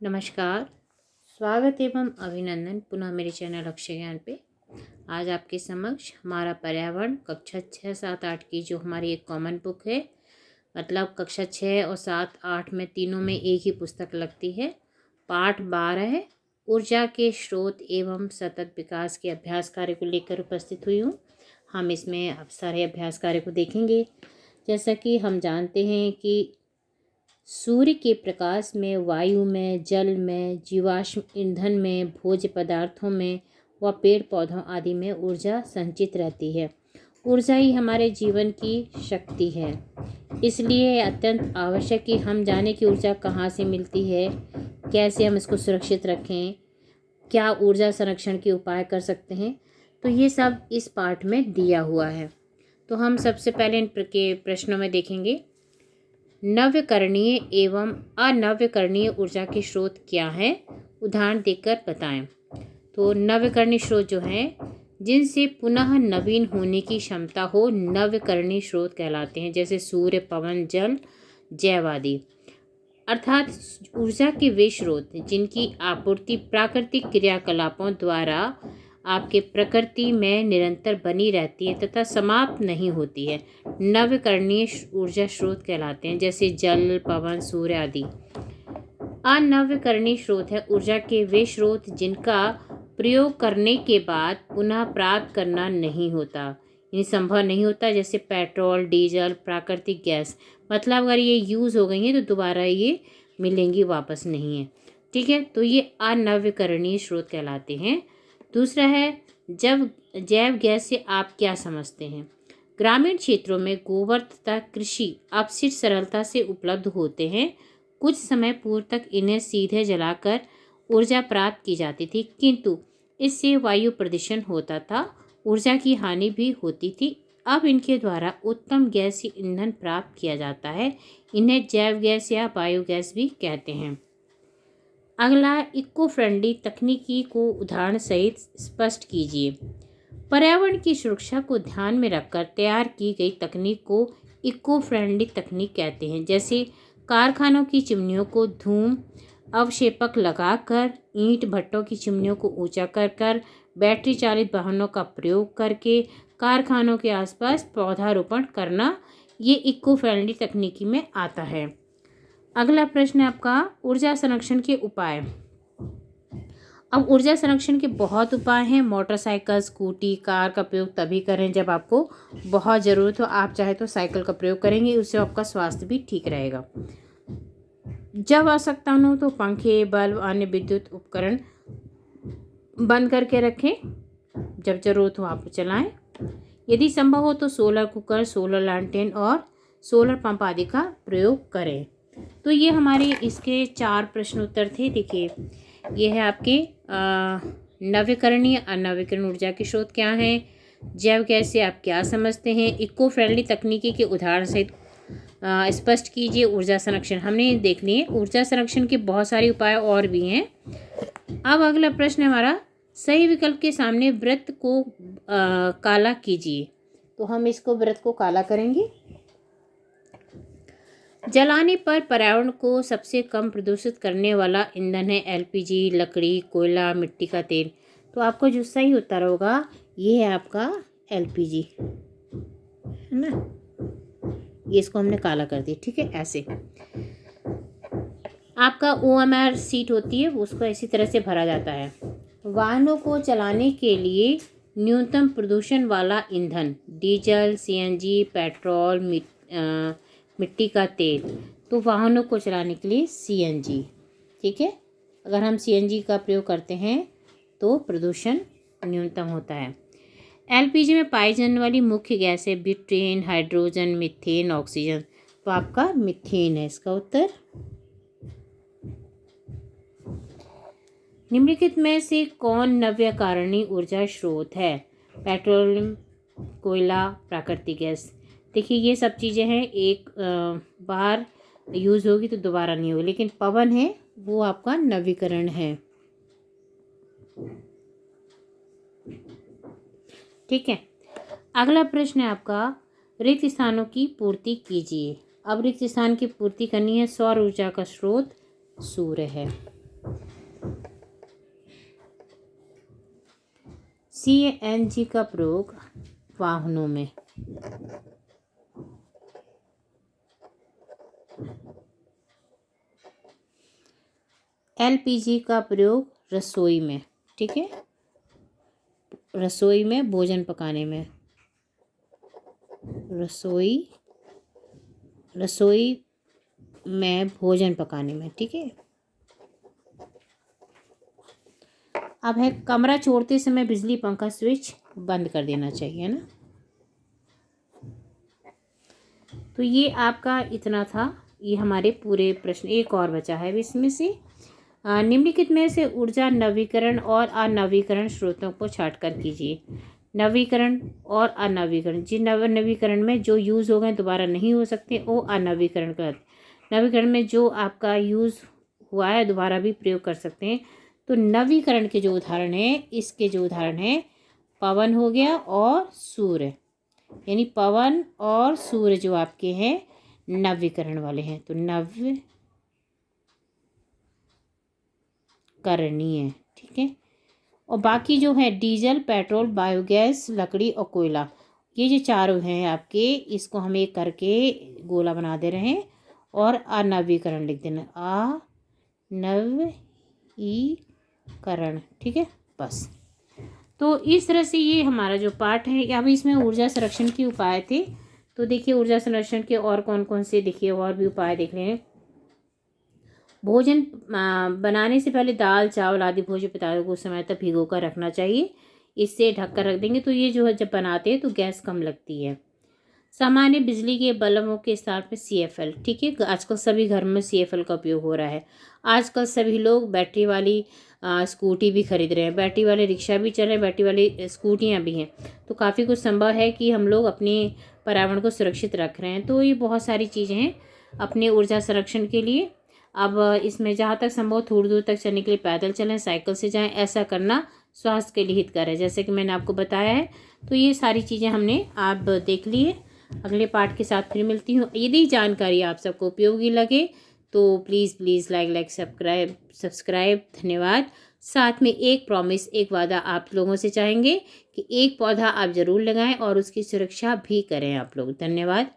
नमस्कार। स्वागत एवं अभिनंदन पुनः मेरे चैनल अक्षय ज्ञान पे। आज आपके समक्ष हमारा पर्यावरण कक्षा 6, 7, 8 की जो हमारी एक कॉमन बुक है, मतलब कक्षा 6 और 7, 8 में तीनों में एक ही पुस्तक लगती है। पाठ 12 है, ऊर्जा के स्रोत एवं सतत विकास के अभ्यास कार्य को लेकर उपस्थित हुई हूँ। हम इसमें अब सारे अभ्यास कार्य को देखेंगे। जैसा कि हम जानते हैं कि सूर्य के प्रकाश में, वायु में, जल में, जीवाश्म ईंधन में, भोज्य पदार्थों में व पेड़ पौधों आदि में ऊर्जा संचित रहती है। ऊर्जा ही हमारे जीवन की शक्ति है। इसलिए अत्यंत आवश्यक कि हम जानें कि ऊर्जा कहाँ से मिलती है, कैसे हम इसको सुरक्षित रखें, क्या ऊर्जा संरक्षण के उपाय कर सकते हैं। तो ये सब इस पाठ में दिया हुआ है। तो हम सबसे पहले इन के प्रश्नों में देखेंगे। नव्यकरणीय एवं अनव्यकरणीय ऊर्जा के स्रोत क्या हैं, उदाहरण देकर बताएं। तो नव्यकरणीय स्रोत जो हैं जिनसे पुनः नवीन होने की क्षमता हो, नव्यकरणीय स्रोत कहलाते हैं। जैसे सूर्य, पवन, जल, जैव आदि। अर्थात ऊर्जा के वे स्रोत जिनकी आपूर्ति प्राकृतिक क्रियाकलापों द्वारा आपके प्रकृति में निरंतर बनी रहती है तथा समाप्त नहीं होती है, नव्यकरणीय ऊर्जा स्रोत कहलाते हैं। जैसे जल, पवन, सूर्य आदि। अनव्यकरणीय स्रोत है ऊर्जा के वे स्रोत जिनका प्रयोग करने के बाद पुनः प्राप्त करना नहीं होता, यानी संभव नहीं होता। जैसे पेट्रोल, डीजल, प्राकृतिक गैस। मतलब अगर ये यूज़ हो गई हैं तो दोबारा ये मिलेंगी वापस नहीं है। ठीक है, तो ये अनव्यकरणीय स्रोत कहलाते हैं। दूसरा है जैव गैस से आप क्या समझते हैं। ग्रामीण क्षेत्रों में गोबर तथा कृषि अपशिष्ट सरलता से उपलब्ध होते हैं। कुछ समय पूर्व तक इन्हें सीधे जलाकर ऊर्जा प्राप्त की जाती थी, किंतु इससे वायु प्रदूषण होता था, ऊर्जा की हानि भी होती थी। अब इनके द्वारा उत्तम गैसीय ईंधन प्राप्त किया जाता है। इन्हें जैव गैस या बायोगैस भी कहते हैं। अगला, इको फ्रेंडली तकनीकी को उदाहरण सहित स्पष्ट कीजिए। पर्यावरण की सुरक्षा को ध्यान में रखकर तैयार की गई तकनीक को इको फ्रेंडली तकनीक कहते हैं। जैसे कारखानों की चिमनियों को धूम अवक्षेपक लगाकर, ईंट भट्टों की चिमनियों को ऊंचा कर बैटरी चालित वाहनों का प्रयोग करके कारखानों के आसपास पौधारोपण करना, ये इको फ्रेंडली तकनीकी में आता है। अगला प्रश्न है आपका, ऊर्जा संरक्षण के उपाय। अब ऊर्जा संरक्षण के बहुत उपाय हैं। मोटरसाइकिल, स्कूटी, कार का प्रयोग तभी करें जब आपको बहुत ज़रूरत हो। आप चाहे तो साइकिल का प्रयोग करेंगे, उससे आपका स्वास्थ्य भी ठीक रहेगा। जब आवश्यकता हो तो पंखे, बल्ब, अन्य विद्युत उपकरण बंद करके रखें। जब ज़रूरत हो आप चलाएं। यदि संभव हो तो सोलर कुकर, सोलर लैंटेन और सोलर पंप आदि का प्रयोग करें। तो ये हमारे इसके 4 प्रश्न उत्तर थे। देखिए, ये है आपके नव्यकरणीय अनव्यकरणीय ऊर्जा के स्रोत क्या हैं, जैव गैस से आप क्या समझते हैं, इको फ्रेंडली तकनीकी के उदाहरण से स्पष्ट कीजिए। ऊर्जा संरक्षण हमने देख लिए। ऊर्जा संरक्षण के बहुत सारे उपाय और भी हैं। अब अगला प्रश्न है हमारा, सही विकल्प के सामने वृत्त को काला कीजिए। तो हम इसको वृत्त को काला करेंगे। जलाने पर पर्यावरण को सबसे कम प्रदूषित करने वाला ईंधन है एलपीजी, लकड़ी, कोयला, मिट्टी का तेल। तो आपको जो सही उत्तर होगा ये है आपका एलपीजी, है ना। ये इसको हमने काला कर दिया। ठीक है, ऐसे आपका ओएमआर सीट होती है, उसको इसी तरह से भरा जाता है। वाहनों को चलाने के लिए न्यूनतम प्रदूषण वाला ईंधन डीजल, सीएनजी, पेट्रोल, मिट्टी का तेल। तो वाहनों को चलाने के लिए सीएनजी। ठीक है, अगर हम सीएनजी का प्रयोग करते हैं तो प्रदूषण न्यूनतम होता है। एलपीजी में पाई जाने वाली मुख्य गैस है ब्यूटेन, हाइड्रोजन, मीथेन, ऑक्सीजन। तो आपका मीथेन है इसका उत्तर। निम्नलिखित में से कौन नव्यकरणीय ऊर्जा स्रोत है। पेट्रोलियम, कोयला, प्राकृतिक गैस। देखिए, ये सब चीज़ें हैं, एक बार यूज़ होगी तो दोबारा नहीं होगी। लेकिन पवन है वो आपका नवीकरण है। ठीक है, अगला प्रश्न है आपका, रिक्त स्थानों की पूर्ति कीजिए। अब रिक्त स्थान की पूर्ति करनी है। सौर ऊर्जा का स्रोत सूर्य है। CNG का प्रयोग वाहनों में, LPG का प्रयोग रसोई में, ठीक है, रसोई में भोजन पकाने में, रसोई में भोजन पकाने में, ठीक है। अब है कमरा छोड़ते समय बिजली पंखा स्विच बंद कर देना चाहिए ना। तो ये आपका इतना था, ये हमारे पूरे प्रश्न। एक और बचा है इसमें से, निम्नलिखित में से ऊर्जा नवीकरण और अनवीकरण स्रोतों को छांटकर कीजिए। नवीकरण और अनवीकरण, जिन नवीकरण में जो यूज़ हो गए दोबारा नहीं हो सकते वो अनवीकरण कर। नवीकरण में जो आपका यूज़ हुआ है दोबारा भी प्रयोग कर सकते हैं। तो नवीकरण के जो उदाहरण हैं, इसके जो उदाहरण हैं, पवन हो गया और सूर्य, यानी पवन और सूर्य जो आपके हैं नवीकरण वाले हैं। तो नवीकरणीय, ठीक है। और बाकी जो है डीजल, पेट्रोल, बायोगैस, लकड़ी और कोयला, ये जो चारों हैं आपके, इसको हम एक करके गोला बना दे रहे हैं और अनवीकरण लिख देना, अनवीकरण, ठीक है। बस, तो इस तरह से ये हमारा जो पाठ है। अब इसमें ऊर्जा संरक्षण के उपाय थे। तो देखिए ऊर्जा संरक्षण के और कौन कौन से, देखिए और भी उपाय देख रहे हैं। भोजन बनाने से पहले दाल, चावल आदि भोज्य पदार्थों को समय तक भिगो कर रखना चाहिए। इससे ढककर रख देंगे तो ये जो है जब बनाते हैं तो गैस कम लगती है। सामान्य बिजली के बल्बों के स्थान पर CFL, ठीक है। आजकल सभी घर में CFL का उपयोग हो रहा है। आजकल सभी लोग बैटरी वाली स्कूटी भी खरीद रहे हैं, बैटरी वाले रिक्शा भी चल रहे हैं, बैटरी वाली स्कूटियाँ भी हैं। तो काफ़ी कुछ संभव है कि हम लोग अपने पर्यावरण को सुरक्षित रख रहे हैं। तो ये बहुत सारी चीज़ें हैं अपने ऊर्जा संरक्षण के लिए। अब इसमें जहाँ तक संभव थोड़ी दूर तक चलने के लिए पैदल चलें, साइकिल से जाएं, ऐसा करना स्वास्थ्य के लिए हितकर है, जैसे कि मैंने आपको बताया है। तो ये सारी चीज़ें हमने आप देख ली है। अगले पार्ट के साथ फिर मिलती हूँ। यदि जानकारी आप सबको उपयोगी लगे तो प्लीज़ लाइक सब्सक्राइब। धन्यवाद। साथ में एक प्रॉमिस, एक वादा आप लोगों से चाहेंगे कि एक पौधा आप ज़रूर लगाएं और उसकी सुरक्षा भी करें आप लोग। धन्यवाद।